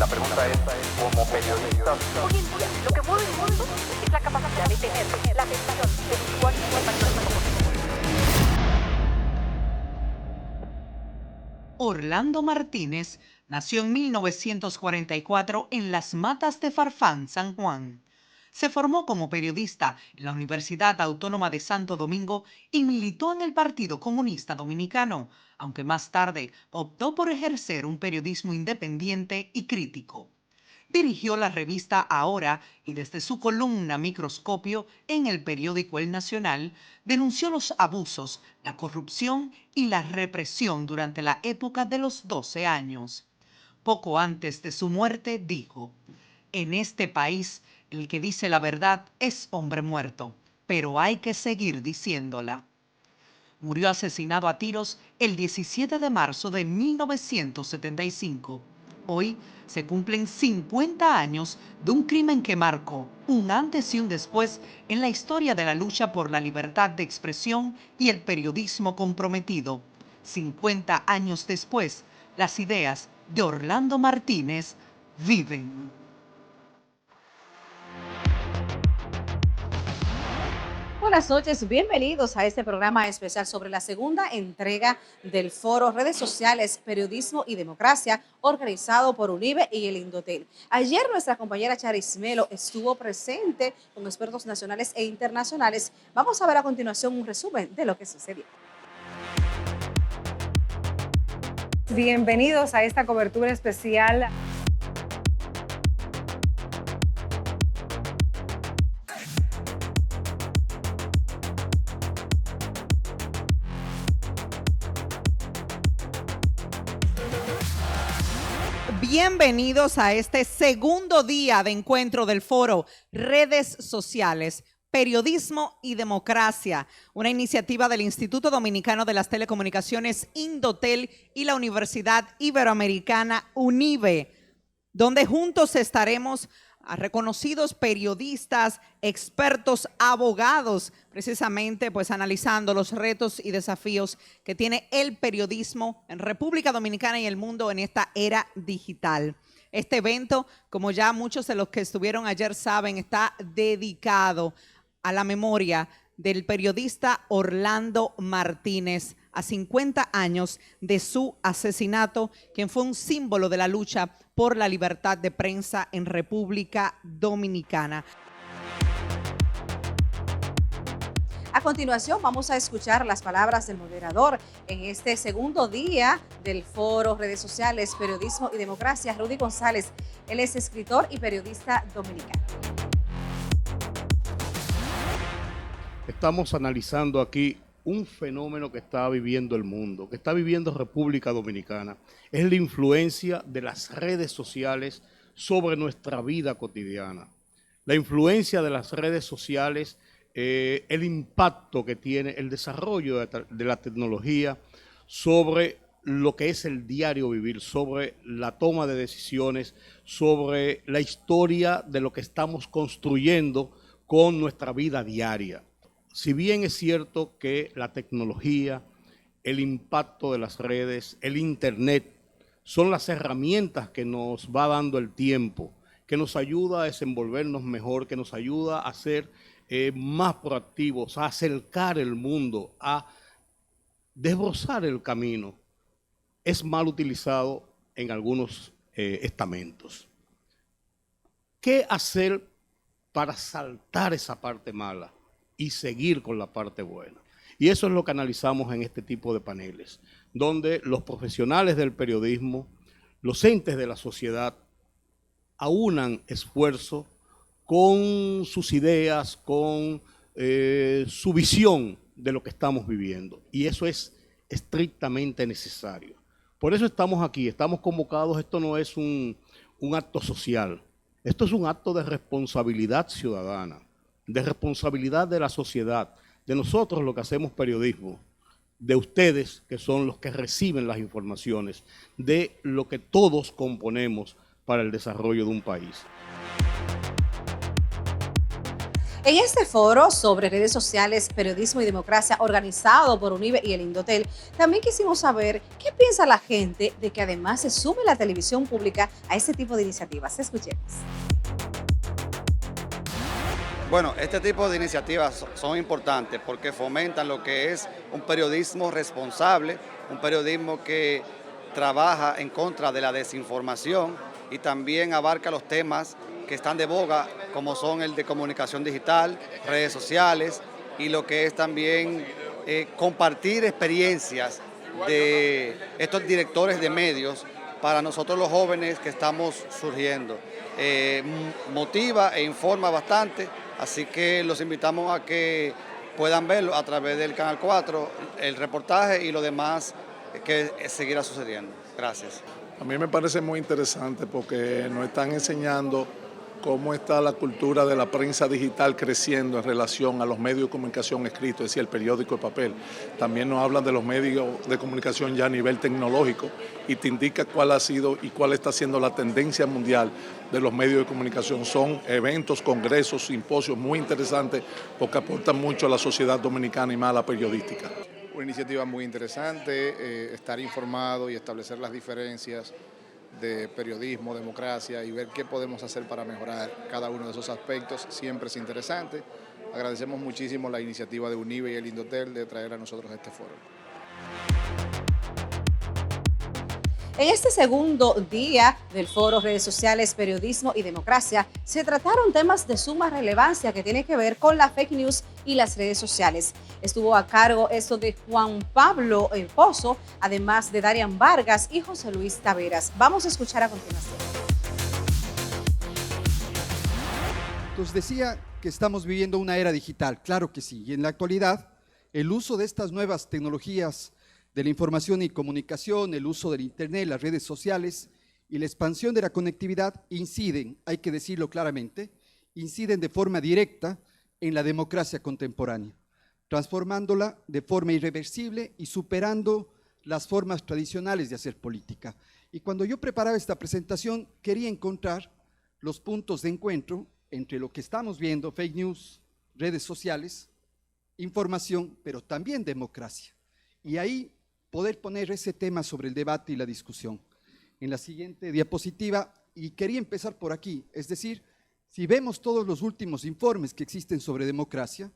La pregunta es, como periodistas... Hoy en día, lo que mueve el mundo es la capacidad de tener la atención del usuario y del patrón. Orlando Martínez nació en 1944 en Las Matas de Farfán, San Juan. Se formó como periodista en la Universidad Autónoma de Santo Domingo y militó en el Partido Comunista Dominicano, aunque más tarde optó por ejercer un periodismo independiente y crítico. Dirigió la revista Ahora y desde su columna Microscopio en el periódico El Nacional denunció los abusos, la corrupción y la represión durante la época de los 12 años. Poco antes de su muerte dijo: en este país el que dice la verdad es hombre muerto, pero hay que seguir diciéndola. Murió asesinado a tiros el 17 de marzo de 1975. Hoy se cumplen 50 años de un crimen que marcó un antes y un después en la historia de la lucha por la libertad de expresión y el periodismo comprometido. 50 años después, las ideas de Orlando Martínez viven. Buenas noches, bienvenidos a este programa especial sobre la segunda entrega del foro Redes Sociales, Periodismo y Democracia, organizado por UNIBE y el Indotel. Ayer nuestra compañera Charis Melo estuvo presente con expertos nacionales e internacionales. Vamos a ver a continuación un resumen de lo que sucedió. Bienvenidos a esta cobertura especial. Bienvenidos a este segundo día de encuentro del foro Redes Sociales, Periodismo y Democracia, una iniciativa del Instituto Dominicano de las Telecomunicaciones Indotel y la Universidad Iberoamericana UNIBE, donde juntos estaremos a reconocidos periodistas, expertos, abogados, precisamente pues analizando los retos y desafíos que tiene el periodismo en República Dominicana y el mundo en esta era digital. Este evento, como ya muchos de los que estuvieron ayer saben, está dedicado a la memoria del periodista Orlando Martínez, a 50 años de su asesinato, quien fue un símbolo de la lucha por la libertad de prensa en República Dominicana. A continuación vamos a escuchar las palabras del moderador en este segundo día del foro Redes Sociales, Periodismo y Democracia, Rudy González. Él es escritor y periodista dominicano. Estamos analizando aquí un fenómeno que está viviendo el mundo, que está viviendo República Dominicana. Es la influencia de las redes sociales sobre nuestra vida cotidiana. La influencia de las redes sociales, el impacto que tiene el desarrollo de la tecnología sobre lo que es el diario vivir, sobre la toma de decisiones, sobre la historia de lo que estamos construyendo con nuestra vida diaria. Si bien es cierto que la tecnología, el impacto de las redes, el internet, son las herramientas que nos va dando el tiempo, que nos ayuda a desenvolvernos mejor, que nos ayuda a ser más proactivos, a acercar el mundo, a desbrozar el camino, es mal utilizado en algunos estamentos. ¿Qué hacer para saltar esa parte mala y seguir con la parte buena? Y eso es lo que analizamos en este tipo de paneles, donde los profesionales del periodismo, los entes de la sociedad, aunan esfuerzo con sus ideas, con su visión de lo que estamos viviendo. Y eso es estrictamente necesario. Por eso estamos aquí, estamos convocados. Esto no es un acto social, esto es un acto de responsabilidad ciudadana, de responsabilidad de la sociedad, de nosotros los que hacemos periodismo, de ustedes que son los que reciben las informaciones, de lo que todos componemos para el desarrollo de un país. En este foro sobre redes sociales, periodismo y democracia organizado por UNIBE y el Indotel, también quisimos saber qué piensa la gente de que además se sume la televisión pública a este tipo de iniciativas. Escuchemos. Bueno, este tipo de iniciativas son importantes porque fomentan lo que es un periodismo responsable, un periodismo que trabaja en contra de la desinformación y también abarca los temas que están de boga, como son el de comunicación digital, redes sociales y lo que es también compartir experiencias de estos directores de medios para nosotros los jóvenes que estamos surgiendo. Motiva e informa bastante, así que los invitamos a que puedan verlo a través del Canal 4, el reportaje y lo demás que seguirá sucediendo. Gracias. A mí me parece muy interesante porque nos están enseñando cómo está la cultura de la prensa digital creciendo en relación a los medios de comunicación escritos, es decir, el periódico de papel. También nos hablan de los medios de comunicación ya a nivel tecnológico y te indica cuál ha sido y cuál está siendo la tendencia mundial de los medios de comunicación. Son eventos, congresos, simposios muy interesantes porque aportan mucho a la sociedad dominicana y más a la periodística. Una iniciativa muy interesante, estar informado y establecer las diferencias de periodismo, democracia y ver qué podemos hacer para mejorar cada uno de esos aspectos siempre es interesante. Agradecemos muchísimo la iniciativa de UNIBE y el Indotel de traer a nosotros este foro. En este segundo día del foro Redes Sociales, Periodismo y Democracia, se trataron temas de suma relevancia que tienen que ver con la fake news y las redes sociales. Estuvo a cargo esto de Juan Pablo El Pozo, además de Darian Vargas y José Luis Taveras. Vamos a escuchar a continuación. Entonces decía que estamos viviendo una era digital, claro que sí, y en la actualidad el uso de estas nuevas tecnologías de la información y comunicación, el uso del Internet, las redes sociales y la expansión de la conectividad inciden, hay que decirlo claramente, inciden de forma directa en la democracia contemporánea, transformándola de forma irreversible y superando las formas tradicionales de hacer política. Y cuando yo preparaba esta presentación, quería encontrar los puntos de encuentro entre lo que estamos viendo, fake news, redes sociales, información, pero también democracia. Y ahí poder poner ese tema sobre el debate y la discusión. En la siguiente diapositiva, y quería empezar por aquí, es decir, si vemos todos los últimos informes que existen sobre democracia,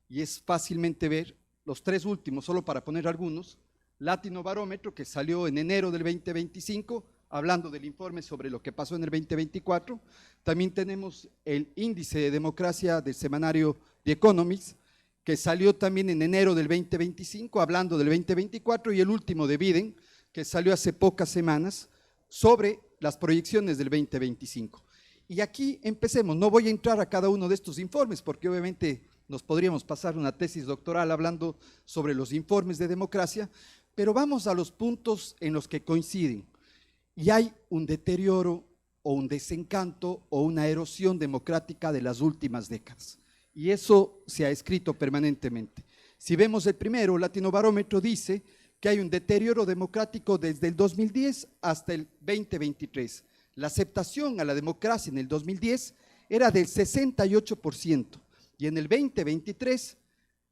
y es fácilmente ver los tres últimos, solo para poner algunos, Latino Barómetro, que salió en enero del 2025, hablando del informe sobre lo que pasó en el 2024, también tenemos el índice de democracia del semanario The Economist, que salió también en enero del 2025, hablando del 2024, y el último de Biden, que salió hace pocas semanas, sobre las proyecciones del 2025. Y aquí empecemos, no voy a entrar a cada uno de estos informes, porque obviamente nos podríamos pasar una tesis doctoral hablando sobre los informes de democracia, pero vamos a los puntos en los que coinciden. Y hay un deterioro o un desencanto o una erosión democrática de las últimas décadas. Y eso se ha escrito permanentemente. Si vemos el primero, Latino Barómetro dice que hay un deterioro democrático desde el 2010 hasta el 2023. La aceptación a la democracia en el 2010 era del 68% y en el 2023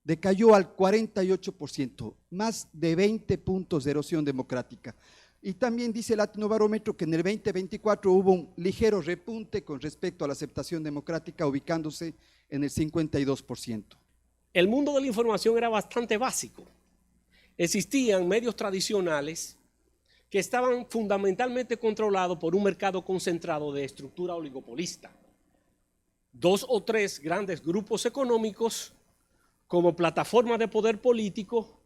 decayó al 48%, más de 20 puntos de erosión democrática. Y también dice el Latino Barómetro que en el 2024 hubo un ligero repunte con respecto a la aceptación democrática, ubicándose en el 52%. El mundo de la información era bastante básico. Existían medios tradicionales que estaban fundamentalmente controlados por un mercado concentrado de estructura oligopolista. 2 o 3 grandes grupos económicos como plataforma de poder político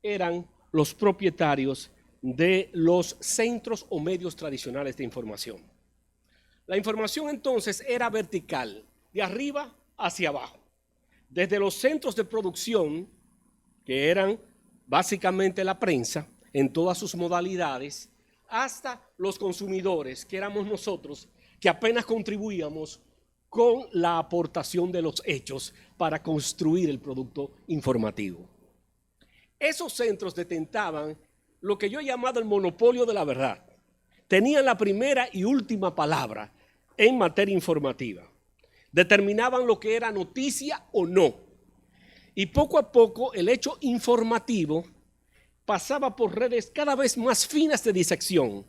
eran los propietarios de los centros o medios tradicionales de información. La información entonces era vertical, de arriba hacia abajo, desde los centros de producción, que eran básicamente la prensa en todas sus modalidades, hasta los consumidores, que éramos nosotros, que apenas contribuíamos con la aportación de los hechos para construir el producto informativo. Esos centros detentaban lo que yo he llamado el monopolio de la verdad. Tenían la primera y última palabra en materia informativa. determinaban lo que era noticia o no. Y poco a poco el hecho informativo pasaba por redes cada vez más finas de disección,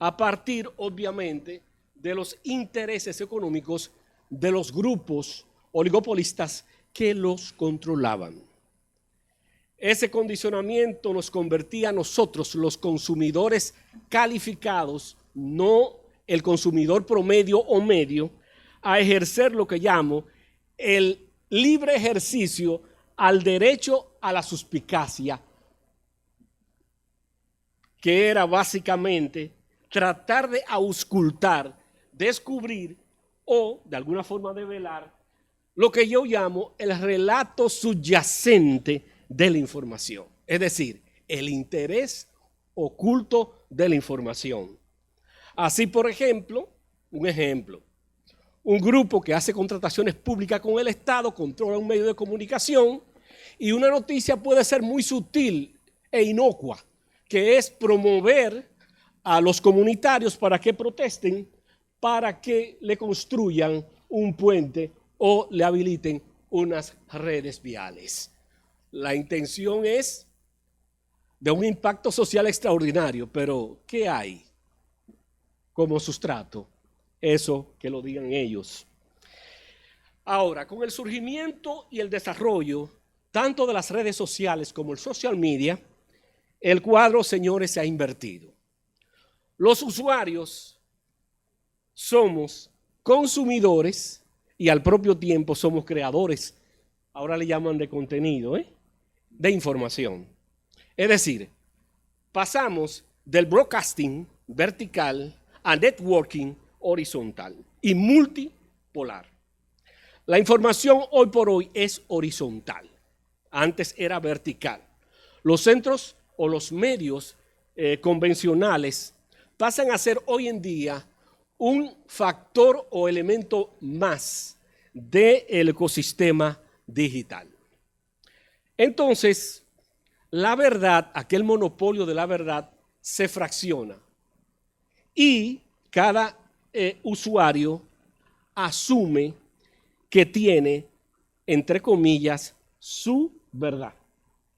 a partir, obviamente, de los intereses económicos de los grupos oligopolistas que los controlaban. Ese condicionamiento nos convertía a nosotros, los consumidores calificados, no el consumidor promedio o medio, a ejercer lo que llamo el libre ejercicio al derecho a la suspicacia, que era básicamente tratar de auscultar, descubrir o de alguna forma develar lo que yo llamo el relato subyacente de la información, es decir, el interés oculto de la información. Así, por ejemplo, un grupo que hace contrataciones públicas con el Estado controla un medio de comunicación y una noticia puede ser muy sutil e inocua, que es promover a los comunitarios para que protesten, para que le construyan un puente o le habiliten unas redes viales. La intención es de un impacto social extraordinario, pero ¿qué hay como sustrato? Eso que lo digan ellos. Ahora, con el surgimiento y el desarrollo tanto de las redes sociales como el social media, el cuadro, señores, se ha invertido. Los usuarios somos consumidores y al propio tiempo somos creadores, ahora le llaman de contenido, de información. Es decir, pasamos del broadcasting vertical a networking horizontal y multipolar. La información hoy por hoy es horizontal, antes era vertical. Los centros o los medios convencionales pasan a ser hoy en día un factor o elemento más del ecosistema digital. Entonces, la verdad, aquel monopolio de la verdad, se fracciona y cada usuario asume que tiene, entre comillas, su verdad.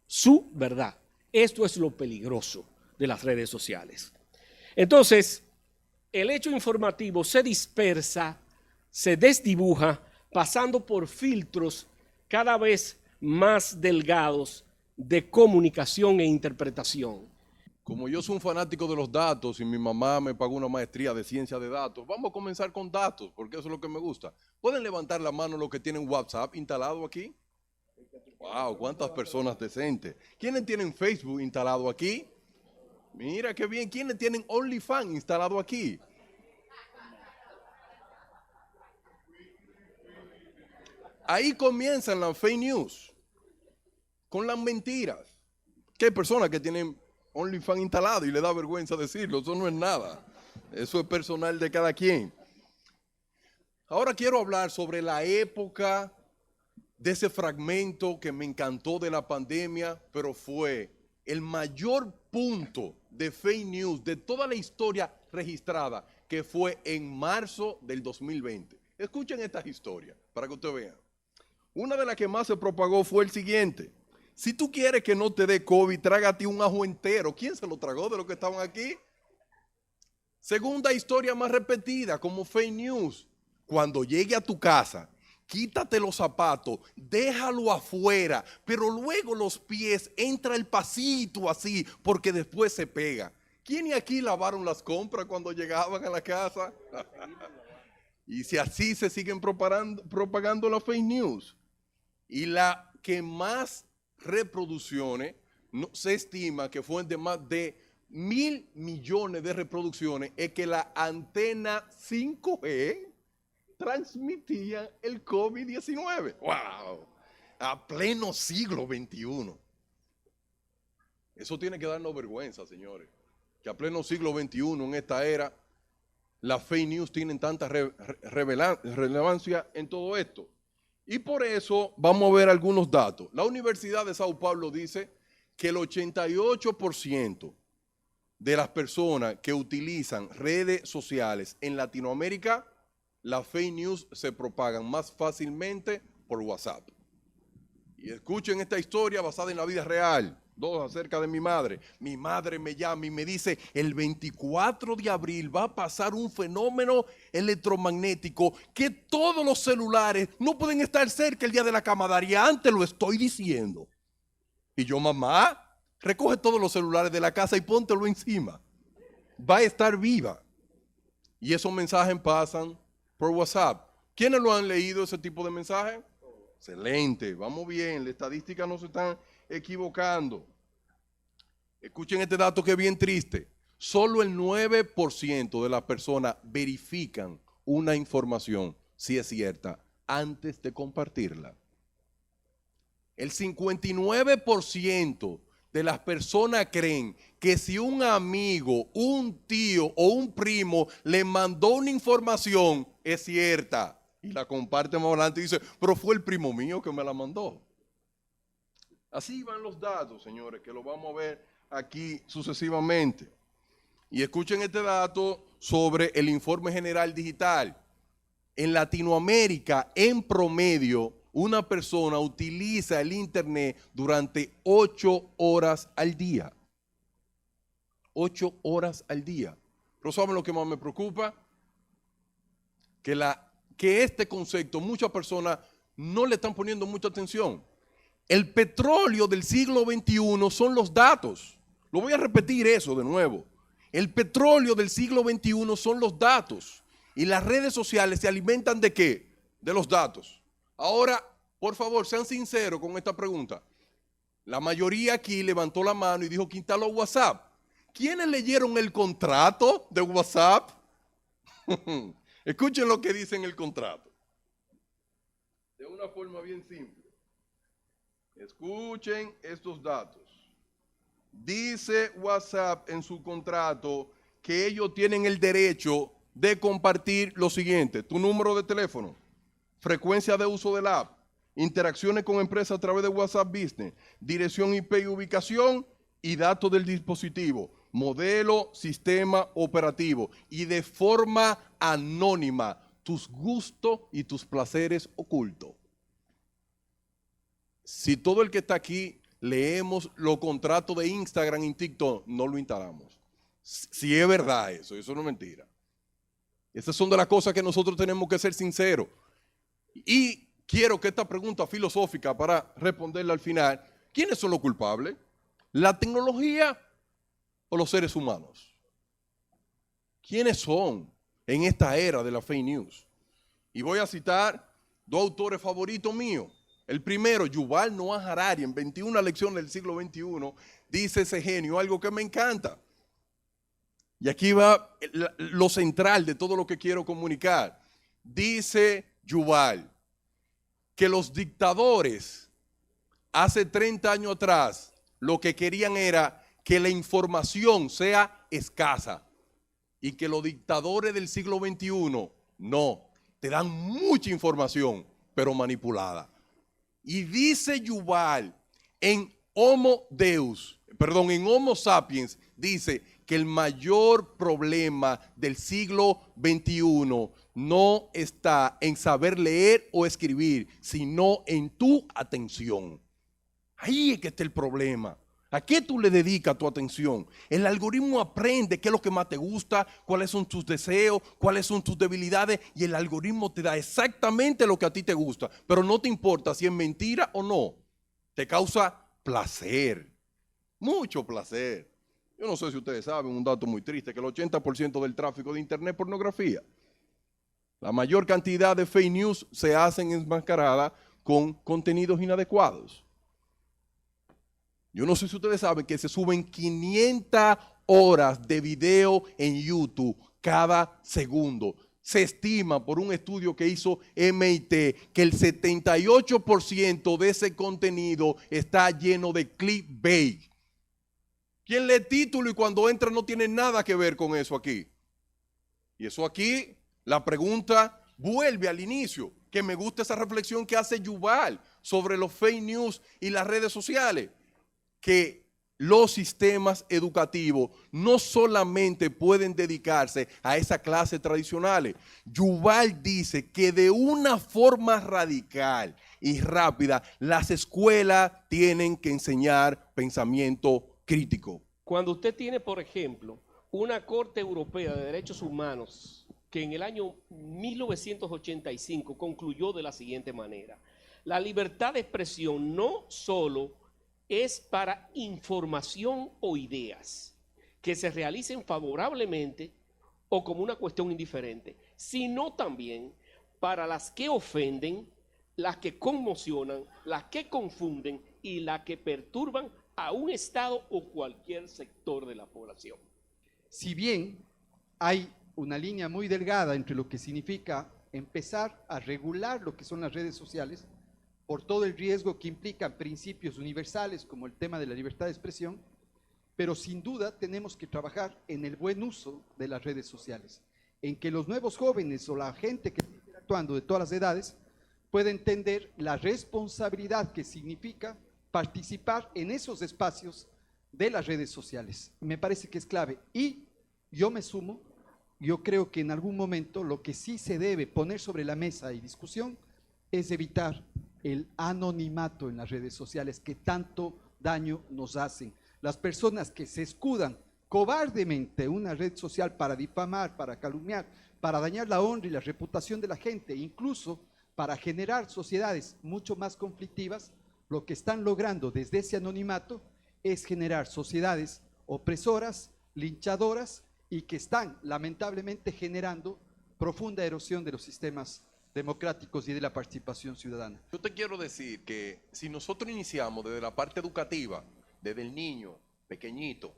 Su verdad. Esto es lo peligroso de las redes sociales. Entonces, el hecho informativo se dispersa, se desdibuja, pasando por filtros cada vez más delgados de comunicación e interpretación. Como yo soy un fanático de los datos y mi mamá me pagó una maestría de ciencia de datos, vamos a comenzar con datos, porque eso es lo que me gusta. ¿Pueden levantar la mano los que tienen WhatsApp instalado aquí? ¡Wow! ¿Cuántas personas decentes? ¿Quiénes tienen Facebook instalado aquí? Mira qué bien. ¿Quiénes tienen OnlyFans instalado aquí? Ahí comienzan las fake news, con las mentiras. ¿Qué personas que tienen OnlyFans instalado y le da vergüenza decirlo? Eso no es nada. Eso es personal de cada quien. Ahora quiero hablar sobre la época de ese fragmento que me encantó de la pandemia, pero fue el mayor punto de fake news de toda la historia registrada, que fue en marzo del 2020. Escuchen estas historias para que ustedes vean. Una de las que más se propagó fue el siguiente: si tú quieres que no te dé COVID, trágate un ajo entero. ¿Quién se lo tragó de los que estaban aquí? Segunda historia más repetida como fake news: cuando llegue a tu casa, quítate los zapatos, déjalo afuera, pero luego los pies, entra el pasito así, porque después se pega. ¿Quiénes aquí lavaron las compras cuando llegaban a la casa? Y si así se siguen propagando las fake news. Y la que más reproducciones, se estima que fue de más de 1.000 millones de reproducciones, es que la antena 5G transmitía el COVID-19. ¡Wow! A pleno siglo XXI. Eso tiene que darnos vergüenza, señores. Que a pleno siglo XXI, en esta era, las fake news tienen tanta relevancia en todo esto. Y por eso vamos a ver algunos datos. La Universidad de Sao Paulo dice que el 88% de las personas que utilizan redes sociales en Latinoamérica las fake news se propagan más fácilmente por WhatsApp. Y escuchen esta historia basada en la vida real. Dos, acerca de mi madre. Mi madre me llama y me dice, el 24 de abril va a pasar un fenómeno electromagnético que todos los celulares no pueden estar cerca el día de la camaradería. Antes lo estoy diciendo. Y yo, mamá, recoge todos los celulares de la casa y póntelo encima. Va a estar viva. Y esos mensajes pasan por WhatsApp. ¿Quiénes lo han leído ese tipo de mensajes? Excelente, vamos bien, la estadística no se están equivocando. Escuchen este dato que es bien triste. Solo el 9% de las personas verifican una información, si es cierta, antes de compartirla. El 59% de las personas creen que si un amigo, un tío o un primo le mandó una información, es cierta. Y la comparte más adelante y dice, pero fue el primo mío que me la mandó. Así van los datos, señores, que lo vamos a ver aquí sucesivamente. Y escuchen este dato sobre el informe general digital. En Latinoamérica, en promedio, una persona utiliza el Internet durante 8 horas al día. 8 horas al día. Pero ¿saben lo que más me preocupa? Que este concepto muchas personas no le están poniendo mucha atención. El petróleo del siglo XXI son los datos. Lo voy a repetir eso de nuevo. El petróleo del siglo XXI son los datos. Y las redes sociales se alimentan ¿de qué? De los datos. Ahora, por favor, sean sinceros con esta pregunta. La mayoría aquí levantó la mano y dijo que instaló WhatsApp. ¿Quiénes leyeron el contrato de WhatsApp? Escuchen lo que dice en el contrato. De una forma bien simple. Escuchen estos datos. Dice WhatsApp en su contrato que ellos tienen el derecho de compartir lo siguiente: tu número de teléfono, frecuencia de uso del app, interacciones con empresas a través de WhatsApp Business, dirección IP y ubicación y datos del dispositivo, modelo, sistema operativo y de forma anónima tus gustos y tus placeres ocultos. Si todo el que está aquí leemos los contratos de Instagram y TikTok, no lo instalamos. Si es verdad eso no es mentira. Esas son de las cosas que nosotros tenemos que ser sinceros. Y quiero que esta pregunta filosófica, para responderla al final, ¿quiénes son los culpables? ¿La tecnología o los seres humanos? ¿Quiénes son en esta era de la fake news? Y voy a citar dos autores favoritos míos. El primero, Yuval Noah Harari, en 21 lecciones del siglo XXI, dice ese genio algo que me encanta. Y aquí va lo central de todo lo que quiero comunicar. Dice Yuval que los dictadores hace 30 años atrás lo que querían era que la información sea escasa y que los dictadores del siglo XXI no, te dan mucha información, pero manipulada. Y dice Yuval, en Homo Sapiens, dice que el mayor problema del siglo XXI no está en saber leer o escribir, sino en tu atención. Ahí es que está el problema. ¿A qué tú le dedicas tu atención? El algoritmo aprende qué es lo que más te gusta, cuáles son tus deseos, cuáles son tus debilidades, y el algoritmo te da exactamente lo que a ti te gusta, pero no te importa si es mentira o no. Te causa placer, mucho placer. Yo no sé si ustedes saben un dato muy triste, que el 80% del tráfico de internet es pornografía. La mayor cantidad de fake news se hacen enmascaradas con contenidos inadecuados. Yo no sé si ustedes saben que se suben 500 horas de video en YouTube cada segundo. Se estima por un estudio que hizo MIT que el 78% de ese contenido está lleno de clickbait. ¿Quién lee título y cuando entra no tiene nada que ver con eso aquí? Y eso aquí, la pregunta vuelve al inicio, que me gusta esa reflexión que hace Yuval sobre los fake news y las redes sociales. Que los sistemas educativos no solamente pueden dedicarse a esa clase tradicionales. Yuval dice que de una forma radical y rápida, las escuelas tienen que enseñar pensamiento crítico. Cuando usted tiene, por ejemplo, una Corte Europea de Derechos Humanos que en el año 1985 concluyó de la siguiente manera: la libertad de expresión no solo es para información o ideas que se realicen favorablemente o como una cuestión indiferente, sino también para las que ofenden, las que conmocionan, las que confunden y las que perturban a un Estado o cualquier sector de la población. Si bien hay una línea muy delgada entre lo que significa empezar a regular lo que son las redes sociales, por todo el riesgo que implican principios universales como el tema de la libertad de expresión, pero sin duda tenemos que trabajar en el buen uso de las redes sociales, en que los nuevos jóvenes o la gente que está interactuando de todas las edades pueda entender la responsabilidad que significa participar en esos espacios de las redes sociales. Me parece que es clave y yo me sumo, yo creo que en algún momento lo que sí se debe poner sobre la mesa y discusión es evitar el anonimato en las redes sociales que tanto daño nos hacen. Las personas que se escudan cobardemente en una red social para difamar, para calumniar, para dañar la honra y la reputación de la gente, incluso para generar sociedades mucho más conflictivas, lo que están logrando desde ese anonimato es generar sociedades opresoras, linchadoras y que están lamentablemente generando profunda erosión de los sistemas democráticos y de la participación ciudadana. Yo te quiero decir que si nosotros iniciamos desde la parte educativa, desde el niño pequeñito,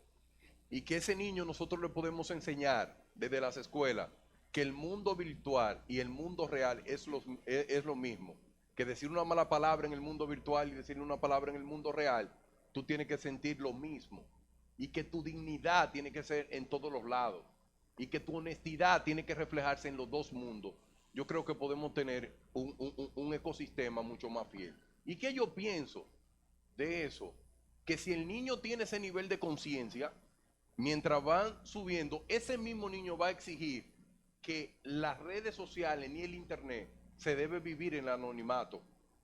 y que ese niño nosotros le podemos enseñar desde las escuelas que el mundo virtual y el mundo real es lo mismo, que decir una mala palabra en el mundo virtual y decir una palabra en el mundo real, tú tienes que sentir lo mismo, y que tu dignidad tiene que ser en todos los lados, y que tu honestidad tiene que reflejarse en los dos mundos. Yo creo que podemos tener un ecosistema mucho más fiel. ¿Y qué yo pienso de eso? Que si el niño tiene ese nivel de conciencia, mientras van subiendo, ese mismo niño va a exigir que las redes sociales ni el internet se debe vivir en el anonimato.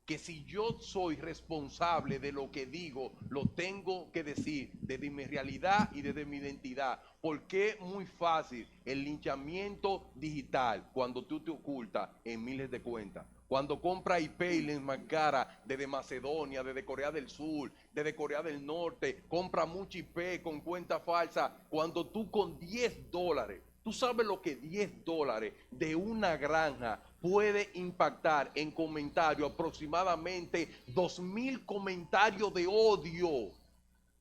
Que si yo soy responsable de lo que digo, lo tengo que decir desde mi realidad y desde mi identidad. Porque es muy fácil el linchamiento digital cuando tú te ocultas en miles de cuentas. Cuando compra IP y le enmascara desde Macedonia, desde Corea del Sur, desde Corea del Norte, compra mucha IP con cuenta falsa. Cuando tú con $10, tú sabes lo que $10 de una granja puede impactar en comentarios, aproximadamente 2,000 comentarios de odio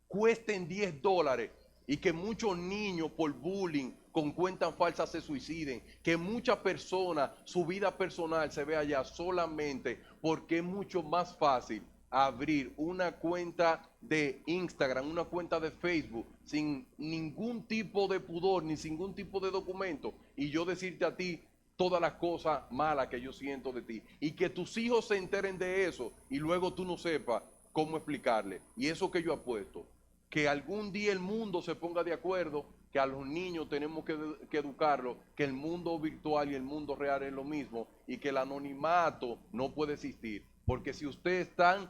cuesten $10 y que muchos niños por bullying con cuentas falsas se suiciden, que muchas personas su vida personal se vea allá solamente porque es mucho más fácil abrir una cuenta de Instagram, una cuenta de Facebook sin ningún tipo de pudor ni sin ningún tipo de documento y yo decirte a ti todas las cosas malas que yo siento de ti y que tus hijos se enteren de eso y luego tú no sepas cómo explicarle. Y eso que yo apuesto, que algún día el mundo se ponga de acuerdo, que a los niños tenemos que educarlos, que el mundo virtual y el mundo real es lo mismo y que el anonimato no puede existir. Porque si usted es tan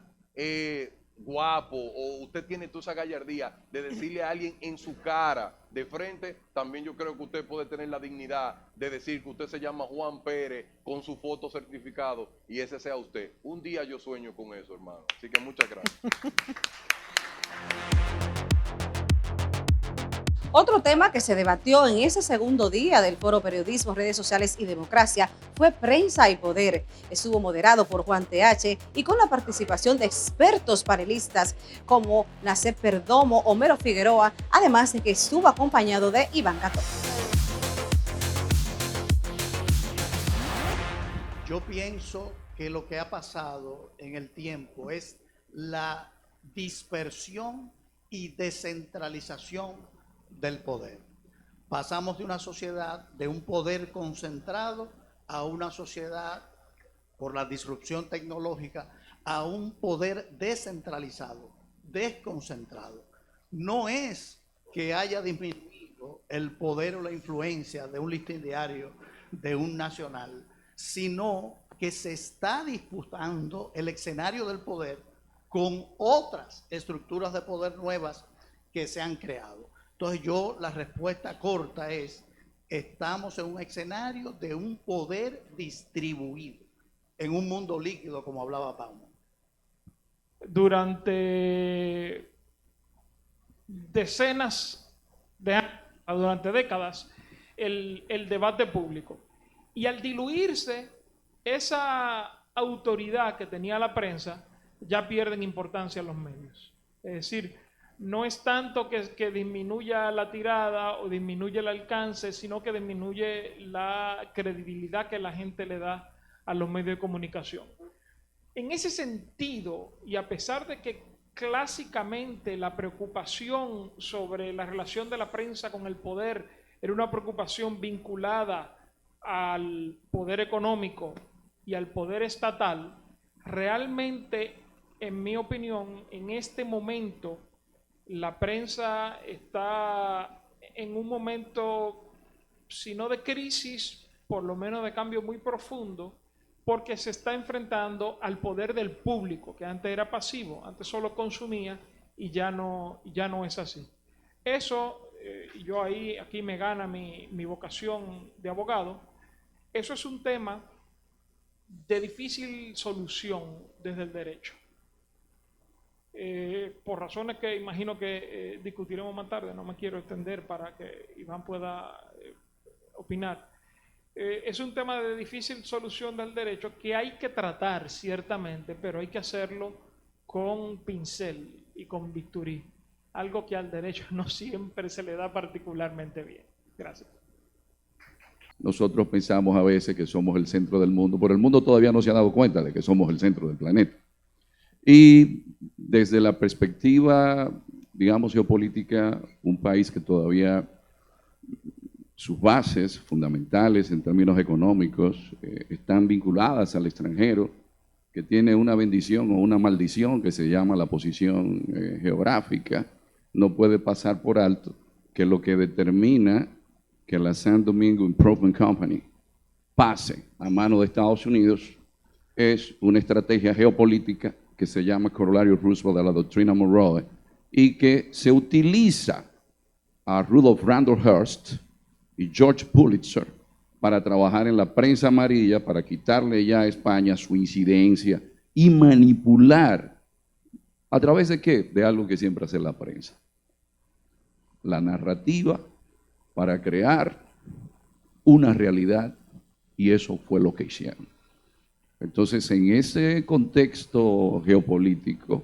guapo o usted tiene toda esa gallardía de decirle a alguien en su cara de frente, también yo creo que usted puede tener la dignidad de decir que usted se llama Juan Pérez con su foto certificado y ese sea usted. Un día yo sueño con eso, hermano. Así que muchas gracias. Otro tema que se debatió en ese segundo día del Foro Periodismo, Redes Sociales y Democracia fue Prensa y Poder. Estuvo moderado por Juan TH y con la participación de expertos panelistas como Nacet Perdomo, Homero Figueroa, además de que estuvo acompañado de Iván Cató. Yo pienso que lo que ha pasado en el tiempo es la dispersión y descentralización del poder. Pasamos de una sociedad, de un poder concentrado, a una sociedad, por la disrupción tecnológica, a un poder descentralizado, desconcentrado. no es que haya disminuido el poder o la influencia de un listín diario, de un nacional, sino que se está disputando el escenario del poder con otras estructuras de poder nuevas que se han creado. Entonces la respuesta corta es, estamos en un escenario de un poder distribuido, en un mundo líquido, como hablaba Paulo. Durante decenas de años, durante décadas, el debate público. Y al diluirse esa autoridad que tenía la prensa, ya pierden importancia los medios. Es decir, no es tanto que disminuya la tirada o disminuye el alcance, sino que disminuye la credibilidad que la gente le da a los medios de comunicación. En ese sentido, y a pesar de que clásicamente la preocupación sobre la relación de la prensa con el poder era una preocupación vinculada al poder económico y al poder estatal, realmente, en mi opinión, en este momento, la prensa está en un momento, si no de crisis, por lo menos de cambio muy profundo, porque se está enfrentando al poder del público, que antes era pasivo, antes solo consumía y ya no es así. Eso, aquí me gana mi vocación de abogado, eso es un tema de difícil solución desde el derecho. Por razones que imagino que discutiremos más tarde, no me quiero extender para que Iván pueda opinar. Es un tema de difícil solución del derecho que hay que tratar ciertamente, pero hay que hacerlo con pincel y con bisturí, algo que al derecho no siempre se le da particularmente bien. Gracias. Nosotros pensamos a veces que somos el centro del mundo, pero el mundo todavía no se ha dado cuenta de que somos el centro del planeta. Y desde la perspectiva, digamos, geopolítica, un país que todavía sus bases fundamentales en términos económicos están vinculadas al extranjero, que tiene una bendición o una maldición que se llama la posición geográfica, no puede pasar por alto que lo que determina que la Santo Domingo Improvement Company pase a mano de Estados Unidos es una estrategia geopolítica que se llama corolario Roosevelt de la doctrina Monroe y que se utiliza a Rudolph Randall Hearst y George Pulitzer para trabajar en la prensa amarilla, para quitarle ya a España su incidencia y manipular, ¿a través de qué? De algo que siempre hace la prensa. La narrativa para crear una realidad, y eso fue lo que hicieron. Entonces, en ese contexto geopolítico,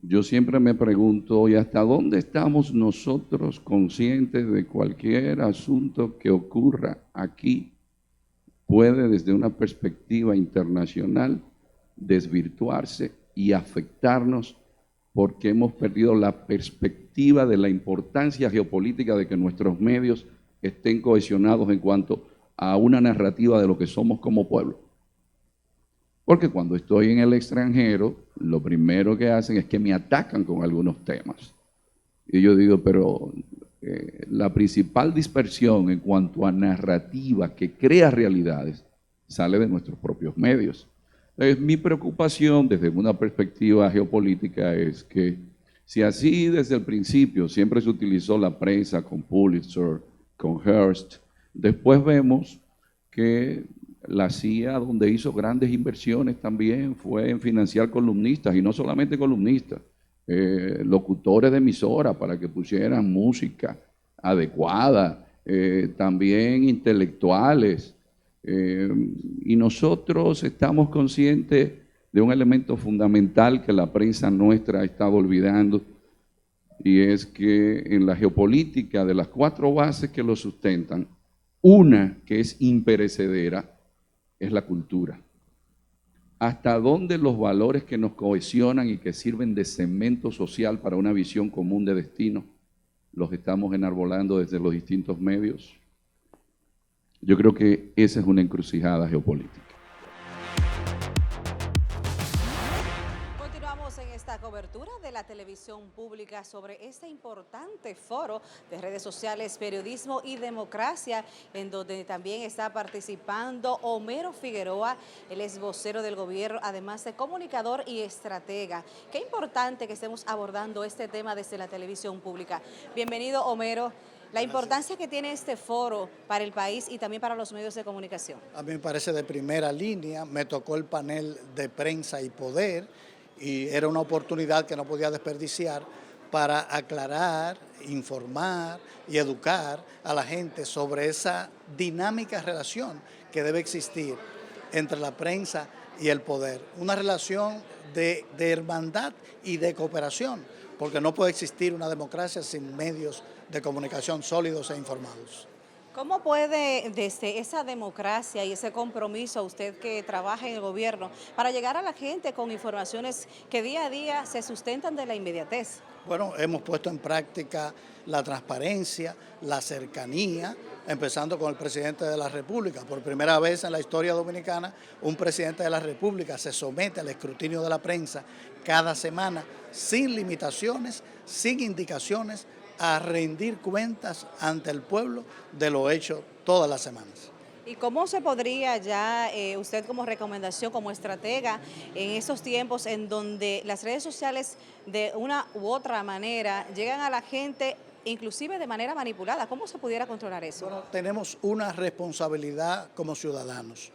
yo siempre me pregunto, ¿y hasta dónde estamos nosotros conscientes de cualquier asunto que ocurra aquí? Puede, desde una perspectiva internacional, desvirtuarse y afectarnos porque hemos perdido la perspectiva de la importancia geopolítica de que nuestros medios estén cohesionados en cuanto a una narrativa de lo que somos como pueblo. Porque cuando estoy en el extranjero, lo primero que hacen es que me atacan con algunos temas. Y yo digo, pero la principal dispersión en cuanto a narrativa que crea realidades sale de nuestros propios medios. Entonces, mi preocupación desde una perspectiva geopolítica es que si así desde el principio siempre se utilizó la prensa con Pulitzer, con Hearst, después vemos que la CIA, donde hizo grandes inversiones también, fue en financiar columnistas, y no solamente columnistas, locutores de emisora para que pusieran música adecuada, también intelectuales, y nosotros estamos conscientes de un elemento fundamental que la prensa nuestra ha estado olvidando, y es que en la geopolítica, de las 4 bases que lo sustentan, una que es imperecedera es la cultura. Hasta dónde los valores que nos cohesionan y que sirven de cemento social para una visión común de destino los estamos enarbolando desde los distintos medios. Yo creo que esa es una encrucijada geopolítica. Continuamos en esta cobertura de la la televisión pública sobre este importante foro de redes sociales, periodismo y democracia, en donde también está participando Homero Figueroa, él es vocero del gobierno, además de comunicador y estratega. Qué importante que estemos abordando este tema desde la televisión pública. Bienvenido, Homero. La importancia que tiene este foro para el país y también para los medios de comunicación. A mí me parece de primera línea, me tocó el panel de prensa y poder y era una oportunidad que no podía desperdiciar para aclarar, informar y educar a la gente sobre esa dinámica relación que debe existir entre la prensa y el poder. Una relación de hermandad y de cooperación, porque no puede existir una democracia sin medios de comunicación sólidos e informados. ¿Cómo puede desde esa democracia y ese compromiso, usted que trabaja en el gobierno, para llegar a la gente con informaciones que día a día se sustentan de la inmediatez? Bueno, hemos puesto en práctica la transparencia, la cercanía, empezando con el presidente de la República. Por primera vez en la historia dominicana, un presidente de la República se somete al escrutinio de la prensa cada semana, sin limitaciones, sin indicaciones, a rendir cuentas ante el pueblo de lo hecho todas las semanas. ¿Y cómo se podría ya, usted como recomendación, como estratega, en estos tiempos en donde las redes sociales de una u otra manera llegan a la gente, inclusive de manera manipulada, cómo se pudiera controlar eso? Bueno, tenemos una responsabilidad como ciudadanos.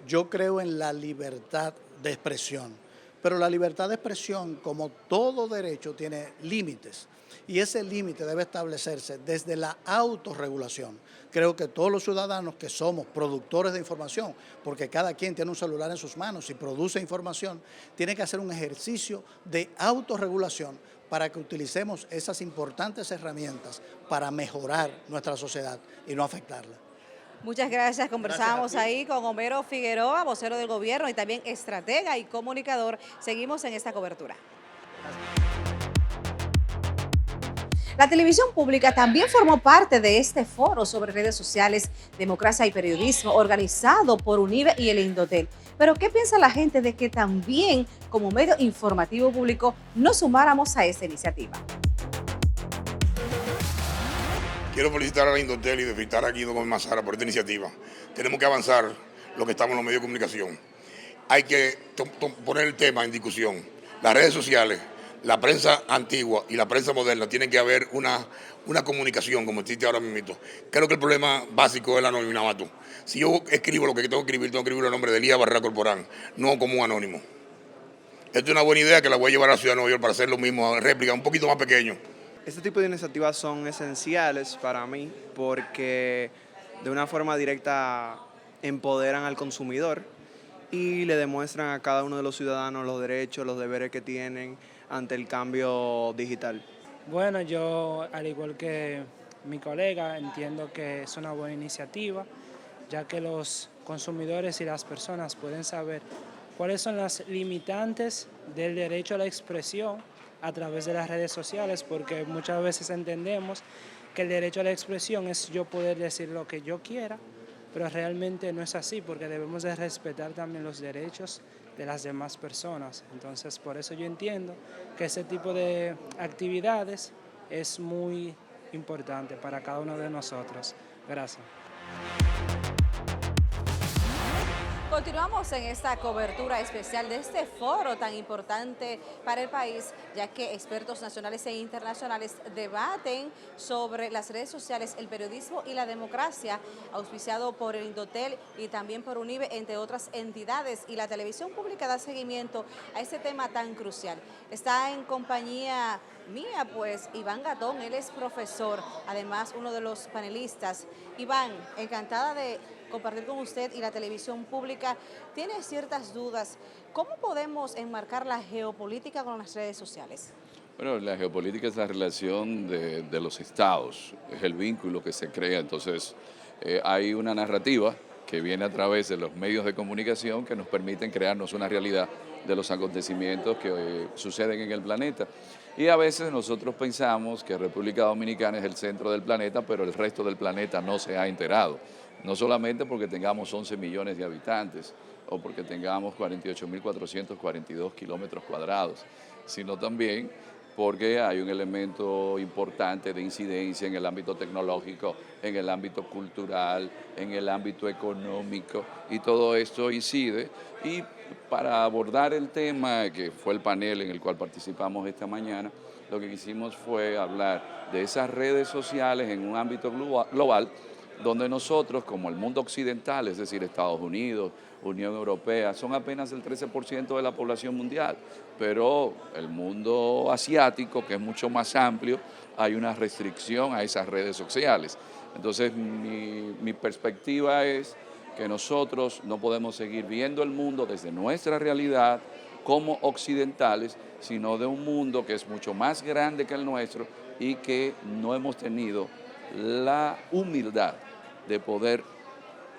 Yo creo en la libertad de expresión, pero la libertad de expresión, como todo derecho, tiene límites. Y ese límite debe establecerse desde la autorregulación. Creo que todos los ciudadanos que somos productores de información, porque cada quien tiene un celular en sus manos y produce información, tiene que hacer un ejercicio de autorregulación para que utilicemos esas importantes herramientas para mejorar nuestra sociedad y no afectarla. Muchas gracias. Conversamos ahí con Homero Figueroa, vocero del gobierno y también estratega y comunicador. Seguimos en esta cobertura. La televisión pública también formó parte de este foro sobre redes sociales, democracia y periodismo, organizado por UNIBE y el Indotel. Pero ¿qué piensa la gente de que también, como medio informativo público, nos sumáramos a esta iniciativa? Quiero felicitar a la Indotel y felicitar a Guido Gómez Mazara por esta iniciativa. Tenemos que avanzar lo que estamos en los medios de comunicación. Hay que poner el tema en discusión. Las redes sociales, la prensa antigua y la prensa moderna tienen que haber una comunicación como existe ahora mismo. Creo que el problema básico es el anonimato. Si yo escribo lo que tengo que escribir el nombre de Elías Barrera Corporán, no como un anónimo. Esta es una buena idea que la voy a llevar a la ciudad de Nueva York para hacer lo mismo, réplica, un poquito más pequeño. Este tipo de iniciativas son esenciales para mí porque de una forma directa empoderan al consumidor y le demuestran a cada uno de los ciudadanos los derechos, los deberes que tienen ante el cambio digital. Bueno, yo al igual que mi colega entiendo que es una buena iniciativa, ya que los consumidores y las personas pueden saber cuáles son las limitantes del derecho a la expresión a través de las redes sociales, porque muchas veces entendemos que el derecho a la expresión es yo poder decir lo que yo quiera, pero realmente no es así, porque debemos de respetar también los derechos de las demás personas. Entonces, por eso yo entiendo que ese tipo de actividades es muy importante para cada uno de nosotros. Gracias. Continuamos en esta cobertura especial de este foro tan importante para el país, ya que expertos nacionales e internacionales debaten sobre las redes sociales, el periodismo y la democracia, auspiciado por el Indotel y también por UNIBE, entre otras entidades, y la televisión pública da seguimiento a este tema tan crucial. Está en compañía mía, pues, Iván Gatón, él es profesor, además uno de los panelistas. Iván, encantada de compartir con usted y la televisión pública. Tiene ciertas dudas. ¿Cómo podemos enmarcar la geopolítica con las redes sociales? Bueno, la geopolítica es la relación de los estados, es el vínculo que se crea. Entonces, hay una narrativa que viene a través de los medios de comunicación que nos permiten crearnos una realidad de los acontecimientos que suceden en el planeta. Y a veces nosotros pensamos que República Dominicana es el centro del planeta, pero el resto del planeta no se ha enterado. No solamente porque tengamos 11 millones de habitantes o porque tengamos 48.442 kilómetros cuadrados, sino también porque hay un elemento importante de incidencia en el ámbito tecnológico, en el ámbito cultural, en el ámbito económico, y todo esto incide. Y para abordar el tema, que fue el panel en el cual participamos esta mañana, lo que quisimos fue hablar de esas redes sociales en un ámbito global, donde nosotros, como el mundo occidental, es decir, Estados Unidos, Unión Europea, son apenas el 13% de la población mundial, pero el mundo asiático, que es mucho más amplio, hay una restricción a esas redes sociales. Entonces, mi perspectiva es que nosotros no podemos seguir viendo el mundo desde nuestra realidad como occidentales, sino de un mundo que es mucho más grande que el nuestro y que no hemos tenido la humildad de poder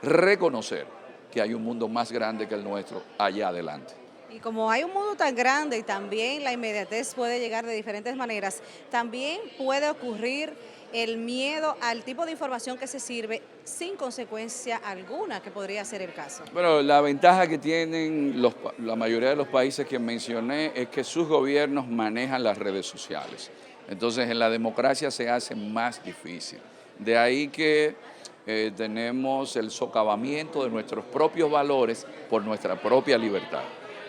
reconocer que hay un mundo más grande que el nuestro allá adelante. Y como hay un mundo tan grande y también la inmediatez puede llegar de diferentes maneras, también puede ocurrir el miedo al tipo de información que se sirve sin consecuencia alguna, que podría ser el caso. Bueno, la ventaja que tienen la mayoría de los países que mencioné es que sus gobiernos manejan las redes sociales. Entonces, en la democracia se hace más difícil. De ahí que tenemos el socavamiento de nuestros propios valores por nuestra propia libertad.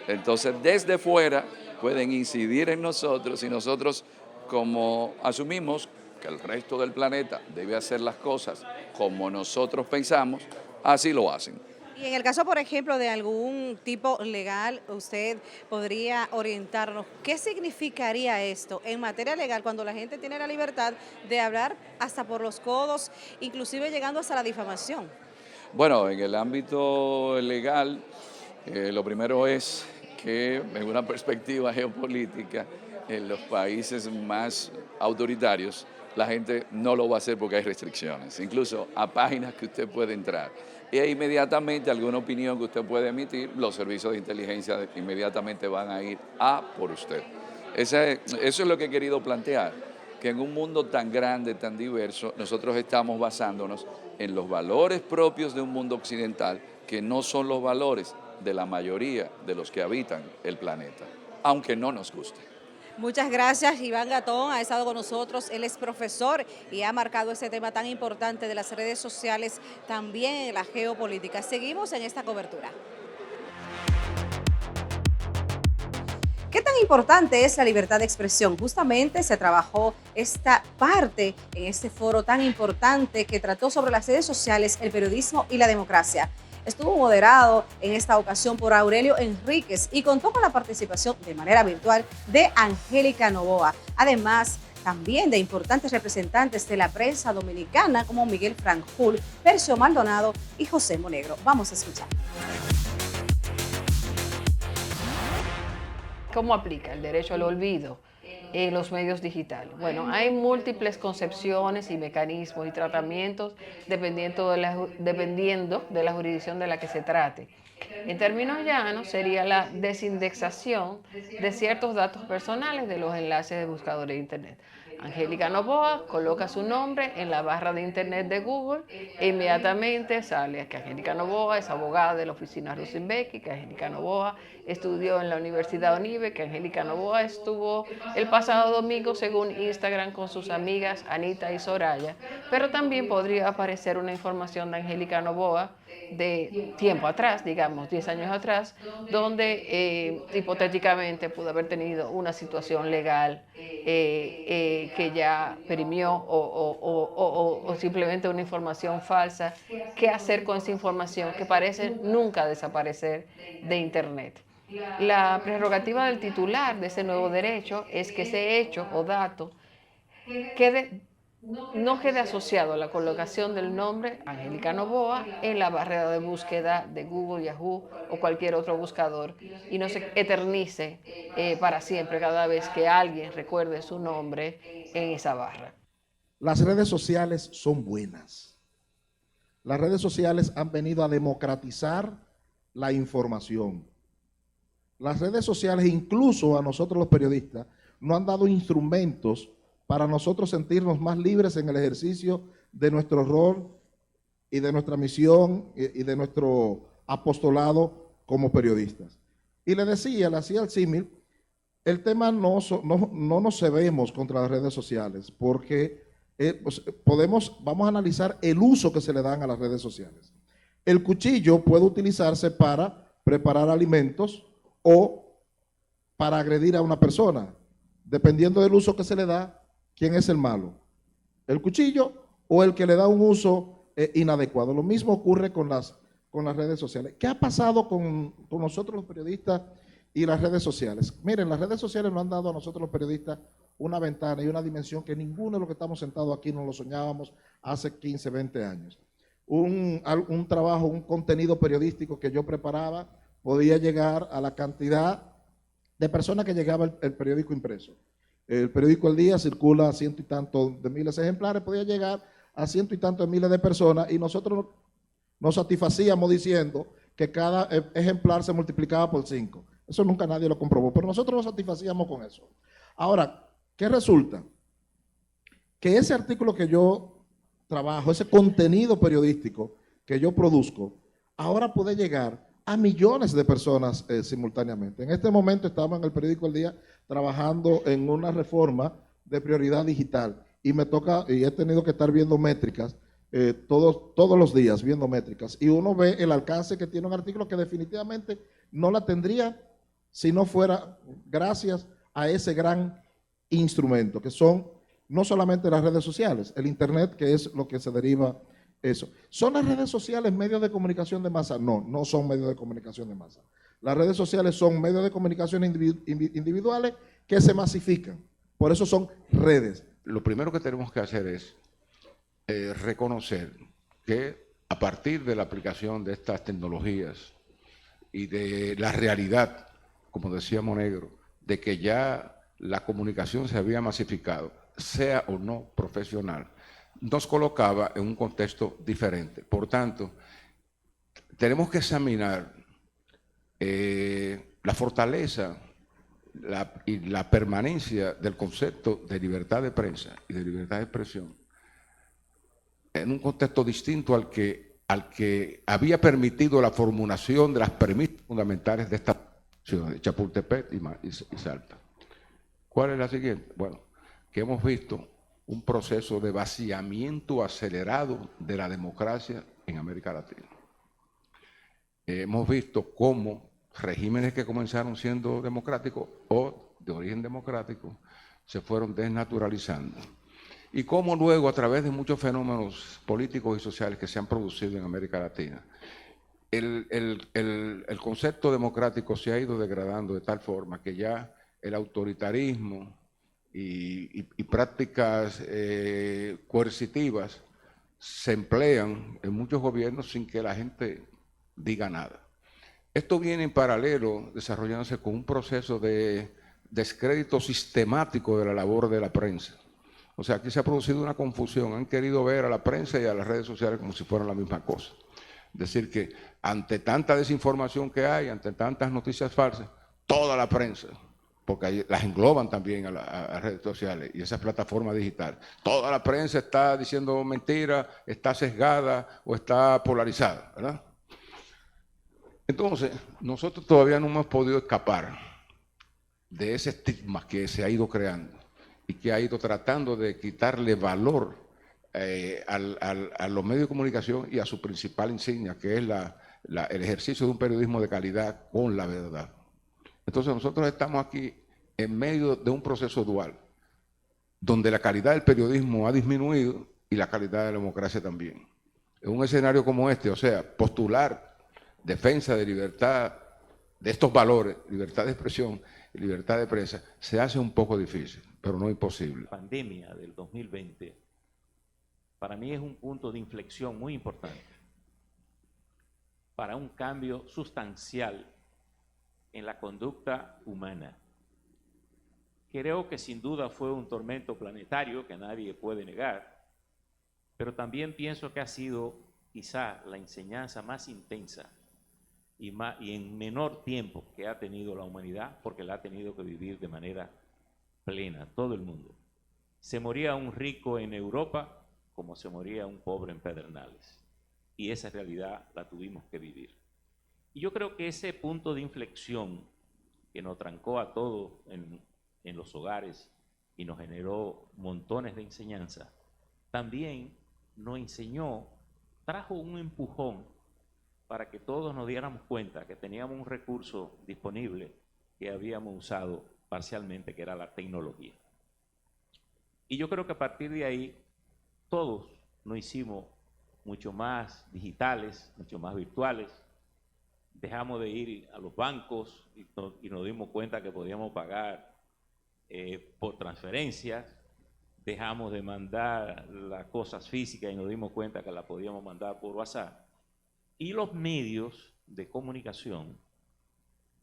Entonces, desde fuera pueden incidir en nosotros y nosotros, como asumimos que el resto del planeta debe hacer las cosas como nosotros pensamos, así lo hacen. Y en el caso, por ejemplo, de algún tipo legal, usted podría orientarnos, ¿qué significaría esto en materia legal cuando la gente tiene la libertad de hablar hasta por los codos, inclusive llegando hasta la difamación? Bueno, en el ámbito legal, lo primero es que en una perspectiva geopolítica, en los países más autoritarios, la gente no lo va a hacer porque hay restricciones, incluso a páginas que usted puede entrar. Y inmediatamente alguna opinión que usted puede emitir, los servicios de inteligencia inmediatamente van a ir a por usted. Eso es lo que he querido plantear, que en un mundo tan grande, tan diverso, nosotros estamos basándonos en los valores propios de un mundo occidental, que no son los valores de la mayoría de los que habitan el planeta, aunque no nos guste. Muchas gracias, Iván Gatón ha estado con nosotros, él es profesor y ha marcado este tema tan importante de las redes sociales, también en la geopolítica. Seguimos en esta cobertura. ¿Qué tan importante es la libertad de expresión? Justamente se trabajó esta parte en este foro tan importante que trató sobre las redes sociales, el periodismo y la democracia. Estuvo moderado en esta ocasión por Aurelio Enríquez y contó con la participación de manera virtual de Angélica Noboa. Además, también de importantes representantes de la prensa dominicana como Miguel Franjul, Percio Maldonado y José Monegro. Vamos a escuchar. ¿Cómo aplica el derecho al olvido en los medios digitales? Bueno, hay múltiples concepciones y mecanismos y tratamientos dependiendo de la jurisdicción de la que se trate. En términos llanos, sería la desindexación de ciertos datos personales de los enlaces de buscadores de Internet. Angélica Noboa coloca su nombre en la barra de Internet de Google e inmediatamente sale que Angélica Noboa es abogada de la oficina Rosenbeck, que Angélica Noboa estudió en la Universidad UNIBE, que Angélica Noboa estuvo el pasado domingo, según Instagram, con sus amigas Anita y Soraya, pero también podría aparecer una información de Angélica Noboa de tiempo atrás, digamos 10 años atrás, donde hipotéticamente pudo haber tenido una situación legal que ya perimió o simplemente una información falsa. ¿Qué hacer con esa información que parece nunca desaparecer de Internet? La prerrogativa del titular de ese nuevo derecho es que ese hecho o dato no quede asociado a la colocación del nombre Angélica Noboa en la barrera de búsqueda de Google, Yahoo o cualquier otro buscador y no se eternice para siempre cada vez que alguien recuerde su nombre en esa barra. Las redes sociales son buenas. Las redes sociales han venido a democratizar la información. Las redes sociales, incluso a nosotros los periodistas, nos han dado instrumentos para nosotros sentirnos más libres en el ejercicio de nuestro rol y de nuestra misión y de nuestro apostolado como periodistas. Y le hacía el símil el tema no nos cebemos contra las redes sociales porque vamos a analizar el uso que se le dan a las redes sociales. El cuchillo puede utilizarse para preparar alimentos o para agredir a una persona. Dependiendo del uso que se le da, ¿quién es el malo? ¿El cuchillo o el que le da un uso inadecuado? Lo mismo ocurre con las redes sociales. ¿Qué ha pasado con nosotros los periodistas y las redes sociales? Miren, las redes sociales nos han dado a nosotros los periodistas una ventana y una dimensión que ninguno de los que estamos sentados aquí nos lo soñábamos hace 15, 20 años. Un trabajo, un contenido periodístico que yo preparaba podía llegar a la cantidad de personas que llegaba el periódico impreso. El periódico El Día circula a ciento y tantos de miles de ejemplares, podía llegar a ciento y tantos de miles de personas y nosotros nos satisfacíamos diciendo que cada ejemplar se multiplicaba por 5. Eso nunca nadie lo comprobó, pero nosotros nos satisfacíamos con eso. Ahora, ¿qué resulta? Que ese artículo que yo trabajo, ese contenido periodístico que yo produzco, ahora puede llegar a millones de personas simultáneamente. En este momento estamos en el periódico El Día trabajando en una reforma de prioridad digital y me toca, y he tenido que estar viendo métricas todos los días, viendo métricas, y uno ve el alcance que tiene un artículo que definitivamente no la tendría si no fuera gracias a ese gran instrumento, que son no solamente las redes sociales, el Internet, que es lo que se deriva eso. ¿Son las redes sociales medios de comunicación de masa? No, no son medios de comunicación de masa. Las redes sociales son medios de comunicación individuales que se masifican. Por eso son redes. Lo primero que tenemos que hacer es reconocer que a partir de la aplicación de estas tecnologías y de la realidad, como decía Monegro, de que ya la comunicación se había masificado, sea o no profesional, nos colocaba en un contexto diferente. Por tanto, tenemos que examinar la fortaleza y la permanencia del concepto de libertad de prensa y de libertad de expresión en un contexto distinto al que había permitido la formulación de las premisas fundamentales de esta de Chapultepec y Salta. ¿Cuál es la siguiente? Bueno, que hemos visto un proceso de vaciamiento acelerado de la democracia en América Latina. Hemos visto cómo regímenes que comenzaron siendo democráticos o de origen democrático se fueron desnaturalizando. Y cómo luego, a través de muchos fenómenos políticos y sociales que se han producido en América Latina, el concepto democrático se ha ido degradando de tal forma que ya el autoritarismo y prácticas coercitivas se emplean en muchos gobiernos sin que la gente diga nada. Esto viene en paralelo desarrollándose con un proceso de descrédito sistemático de la labor de la prensa. O sea, aquí se ha producido una confusión. Han querido ver a la prensa y a las redes sociales como si fueran la misma cosa. Es decir, que ante tanta desinformación que hay, ante tantas noticias falsas, toda la prensa, porque ahí las engloban también a las redes sociales y esas plataformas digitales, toda la prensa está diciendo mentiras, está sesgada o está polarizada, ¿verdad? Entonces, nosotros todavía no hemos podido escapar de ese estigma que se ha ido creando y que ha ido tratando de quitarle valor a los medios de comunicación y a su principal insignia, que es el ejercicio de un periodismo de calidad con la verdad. Entonces nosotros estamos aquí en medio de un proceso dual, donde la calidad del periodismo ha disminuido y la calidad de la democracia también. En un escenario como este, o sea, postular defensa de libertad, de estos valores, libertad de expresión y libertad de prensa, se hace un poco difícil, pero no imposible. La pandemia del 2020 para mí es un punto de inflexión muy importante para un cambio sustancial en la conducta humana. Creo que sin duda fue un tormento planetario que nadie puede negar, pero también pienso que ha sido quizá la enseñanza más intensa y en menor tiempo que ha tenido la humanidad, porque la ha tenido que vivir de manera plena, todo el mundo. Se moría un rico en Europa como se moría un pobre en Pedernales, y esa realidad la tuvimos que vivir. Y yo creo que ese punto de inflexión que nos trancó a todos en los hogares y nos generó montones de enseñanza, también nos enseñó, trajo un empujón para que todos nos diéramos cuenta que teníamos un recurso disponible que habíamos usado parcialmente, que era la tecnología. Y yo creo que a partir de ahí todos nos hicimos mucho más digitales, mucho más virtuales. Dejamos de ir a los bancos y nos dimos cuenta que podíamos pagar por transferencias. Dejamos de mandar las cosas físicas y nos dimos cuenta que las podíamos mandar por WhatsApp. Y los medios de comunicación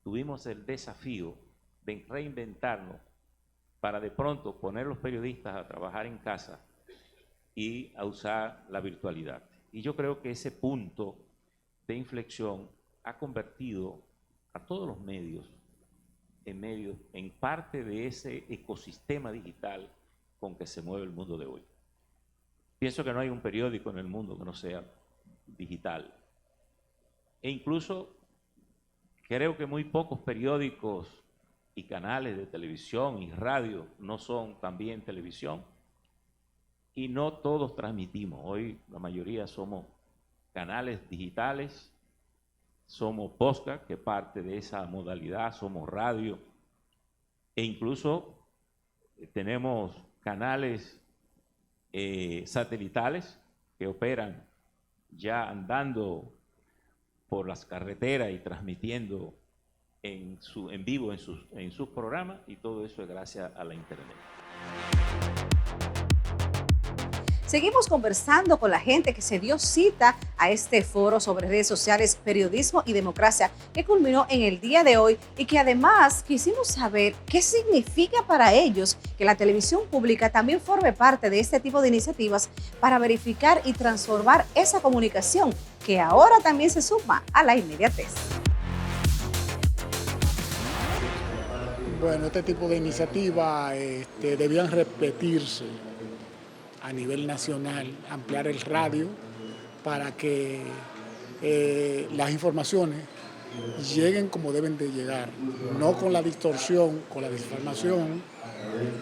tuvimos el desafío de reinventarnos para de pronto poner los periodistas a trabajar en casa y a usar la virtualidad. Y yo creo que ese punto de inflexión ha convertido a todos los medios en parte de ese ecosistema digital con que se mueve el mundo de hoy. Pienso que no hay un periódico en el mundo que no sea digital. E incluso creo que muy pocos periódicos y canales de televisión y radio no son también televisión. Y no todos transmitimos. Hoy la mayoría somos canales digitales, somos podcast, que parte de esa modalidad, somos radio, e incluso tenemos canales satelitales que operan ya andando por las carreteras y transmitiendo en vivo en sus programas, y todo eso es gracias a la internet. Seguimos conversando con la gente que se dio cita a este foro sobre redes sociales, periodismo y democracia, que culminó en el día de hoy, y que además quisimos saber qué significa para ellos que la televisión pública también forme parte de este tipo de iniciativas para verificar y transformar esa comunicación que ahora también se suma a la inmediatez. Bueno, este tipo de iniciativas debían repetirse a nivel nacional, ampliar el radio para que las informaciones lleguen como deben de llegar, no con la distorsión, con la desinformación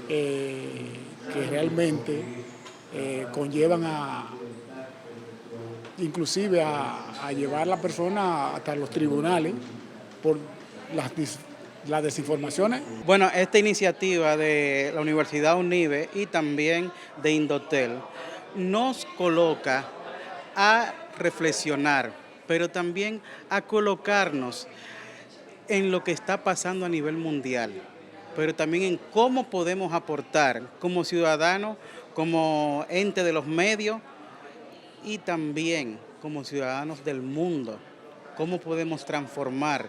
que realmente conllevan inclusive a llevar a la persona hasta los tribunales por las desinformaciones. Bueno, esta iniciativa de la Universidad UNIBE y también de Indotel nos coloca a reflexionar, pero también a colocarnos en lo que está pasando a nivel mundial, pero también en cómo podemos aportar como ciudadanos, como ente de los medios y también como ciudadanos del mundo, cómo podemos transformar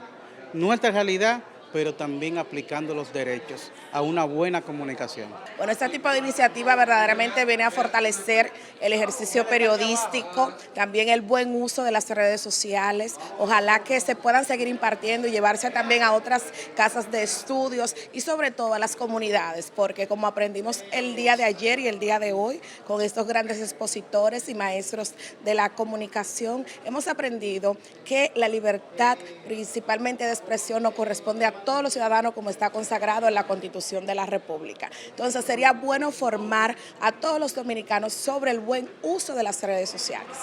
nuestra realidad, pero también aplicando los derechos a una buena comunicación. Bueno, este tipo de iniciativa verdaderamente viene a fortalecer el ejercicio periodístico, también el buen uso de las redes sociales. Ojalá que se puedan seguir impartiendo y llevarse también a otras casas de estudios y sobre todo a las comunidades, porque como aprendimos el día de ayer y el día de hoy con estos grandes expositores y maestros de la comunicación, hemos aprendido que la libertad principalmente de expresión no corresponde a todos los ciudadanos como está consagrado en la Constitución de la República. Entonces sería bueno formar a todos los dominicanos sobre el buen uso de las redes sociales.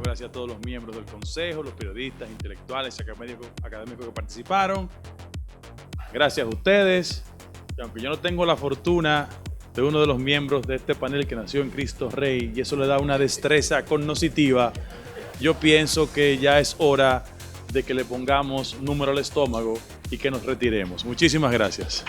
Gracias a todos los miembros del Consejo, los periodistas, intelectuales y académicos que participaron. Gracias a ustedes. Y aunque yo no tengo la fortuna de uno de los miembros de este panel que nació en Cristo Rey, y eso le da una destreza cognitiva, yo pienso que ya es hora de que le pongamos número al estómago y que nos retiremos. Muchísimas gracias.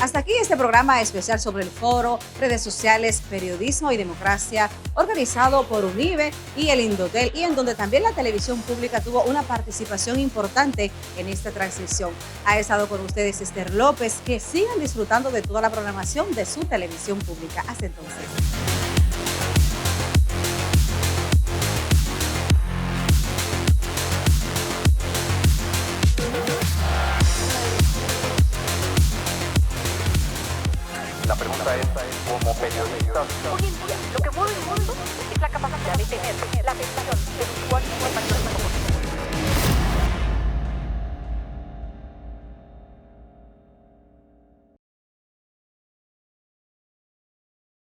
Hasta aquí este programa especial sobre el foro, redes sociales, periodismo y democracia, organizado por UNIBE y el Indotel, y en donde también la televisión pública tuvo una participación importante en esta transmisión. Ha estado con ustedes Esther López. Que sigan disfrutando de toda la programación de su televisión pública. Hasta entonces. La pregunta es, como periodistas, hoy en día lo que mueve el mundo es la capacidad de la sensación de